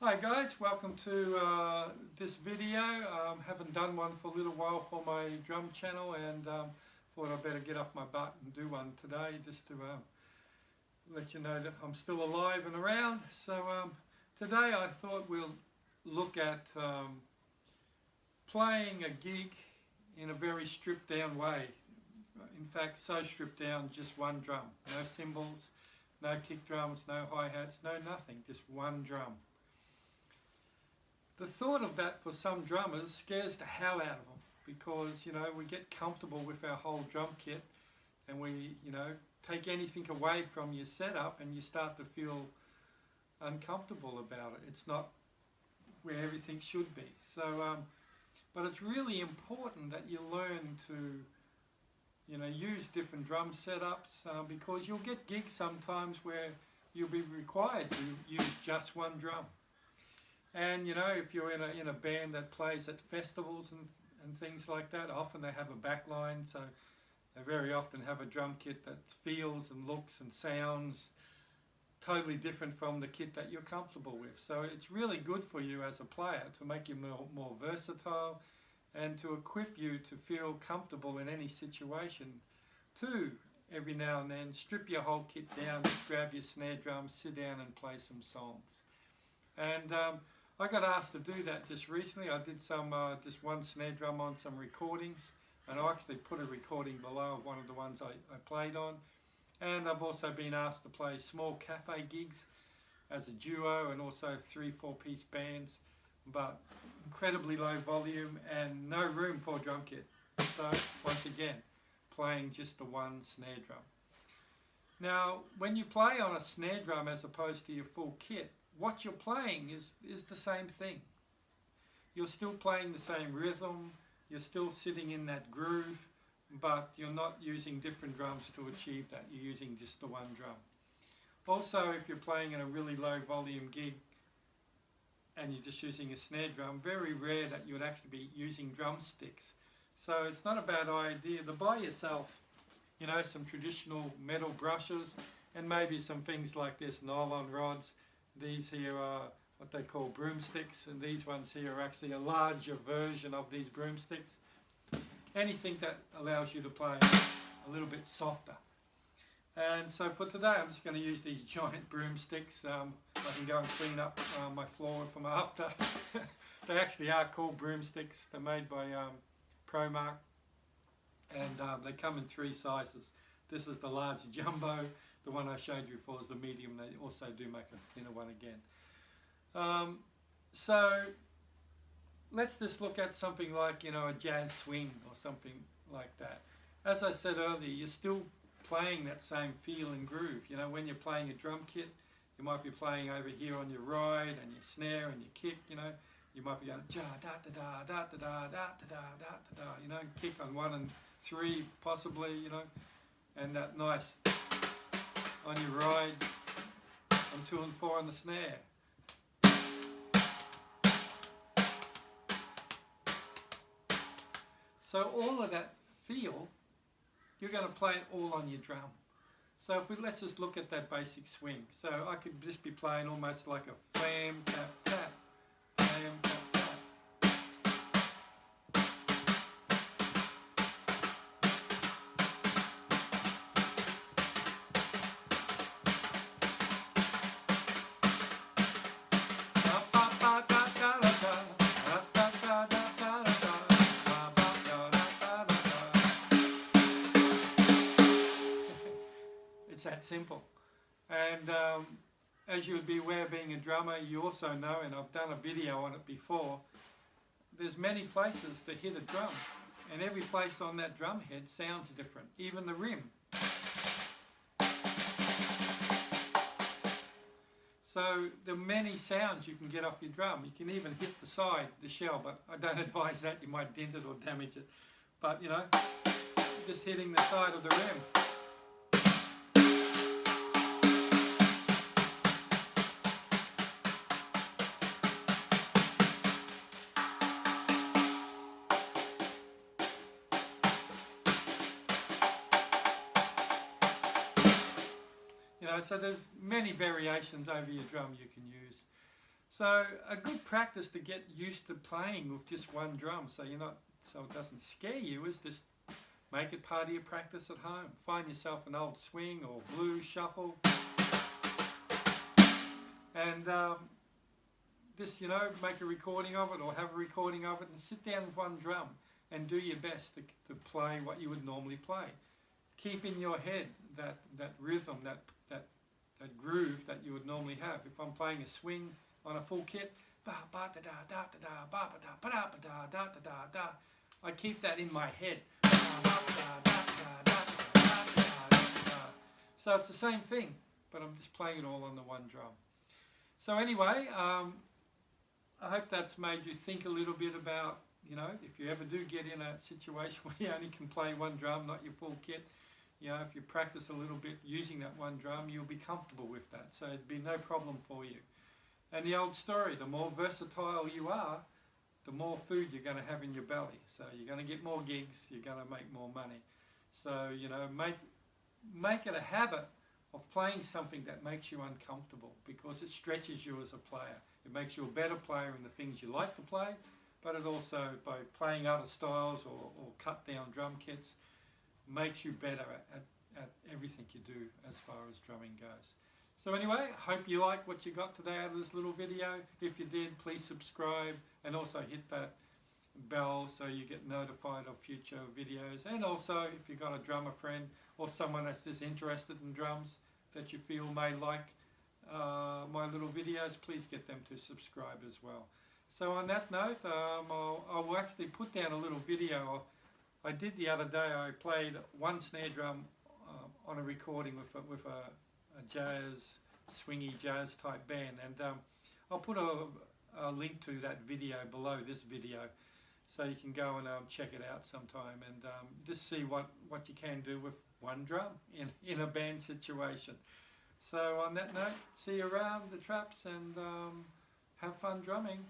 Hi guys, welcome to this video. Haven't done one for a little while for my drum channel, and thought I'd better get off my butt and do one today just to let you know that I'm still alive and around. So today I thought we'll look at playing a gig in a very stripped down way. In fact, so stripped down, just one drum. No cymbals, no kick drums, no hi-hats, no nothing, just one drum. The thought of that for some drummers scares the hell out of them, because we get comfortable with our whole drum kit, and we take anything away from your setup and you start to feel uncomfortable about it. It's not where everything should be. So but it's really important that you learn to use different drum setups, because you'll get gigs sometimes where you'll be required to use just one drum. And if you're in a band that plays at festivals and things like that, often they have a back line, so they very often have a drum kit that feels and looks and sounds totally different from the kit that you're comfortable with. So it's really good for you as a player to make you more versatile, and to equip you to feel comfortable in any situation. To every now and then strip your whole kit down, grab your snare drum, sit down and play some songs. And I got asked to do that just recently. I did just one snare drum on some recordings, and I actually put a recording below of one of the ones I played on. And I've also been asked to play small cafe gigs as a duo, and also 3-4 piece bands, but incredibly low volume and no room for drum kit. So once again, playing just the one snare drum. Now, when you play on a snare drum as opposed to your full kit, what you're playing is the same thing. You're still playing the same rhythm, you're still sitting in that groove, but you're not using different drums to achieve that. You're using just the one drum. Also, if you're playing in a really low volume gig and you're just using a snare drum, very rare that you would actually be using drumsticks. So it's not a bad idea to buy yourself, some traditional metal brushes, and maybe some things like this, nylon rods. These here are what they call broomsticks, and these ones here are actually a larger version of these broomsticks. Anything that allows you to play a little bit softer. And so for today I'm just going to use these giant broomsticks. I can go and clean up my floor from after. They actually are called broomsticks. They're made by Promark, and they come in 3 sizes. This is the large jumbo. The one I showed you before is the medium. They also do make a thinner one again. So let's just look at something like a jazz swing or something like that. As I said earlier, you're still playing that same feel and groove. When you're playing a drum kit, you might be playing over here on your ride and your snare and your kick. You might be going da da da da da da da da da da da, kick on 1 and 3 possibly, and that nice on your ride on 2 and 4 on the snare. So all of that feel, you're going to play it all on your drum. So let's just look at that basic swing. So I could just be playing almost like a flam, tap, tap, flam, tap, tap. It's that simple. And as you would be aware, being a drummer, you also know, and I've done a video on it before, there's many places to hit a drum, and every place on that drum head sounds different, even the rim. So there are many sounds you can get off your drum. You can even hit the side, the shell, but I don't advise that. You might dent it or damage it. But just hitting the side of the rim. So there's many variations over your drum you can use. So a good practice to get used to playing with just one drum, so it doesn't scare you, is just make it part of your practice at home. Find yourself an old swing or blues shuffle, and just make a recording of it or have a recording of it, and sit down with one drum and do your best to play what you would normally play. Keep in your head that rhythm, that groove that you would normally have. If I'm playing a swing on a full kit, I keep that in my head. So it's the same thing, but I'm just playing it all on the one drum. So anyway, I hope that's made you think a little bit about, if you ever do get in a situation where you only can play one drum, not your full kit, if you practice a little bit using that one drum, you'll be comfortable with that. So it'd be no problem for you. And the old story, the more versatile you are, the more food you're going to have in your belly. So you're going to get more gigs, you're going to make more money. So, make it a habit of playing something that makes you uncomfortable, because it stretches you as a player. It makes you a better player in the things you like to play, but it also, by playing other styles or cut down drum kits, makes you better at everything you do as far as drumming goes. So anyway, I hope you like what you got today out of this little video. If you did, please subscribe and also hit that bell so you get notified of future videos. And also, if you've got a drummer friend or someone that's just interested in drums that you feel may like my little videos, please get them to subscribe as well. So on that note, I'll actually put down a little video I did the other day. I played one snare drum on a recording with a jazz, swingy jazz type band, and I'll put a link to that video below this video, so you can go and check it out sometime, and just see what you can do with one drum in a band situation. So on that note, see you around the traps, and have fun drumming.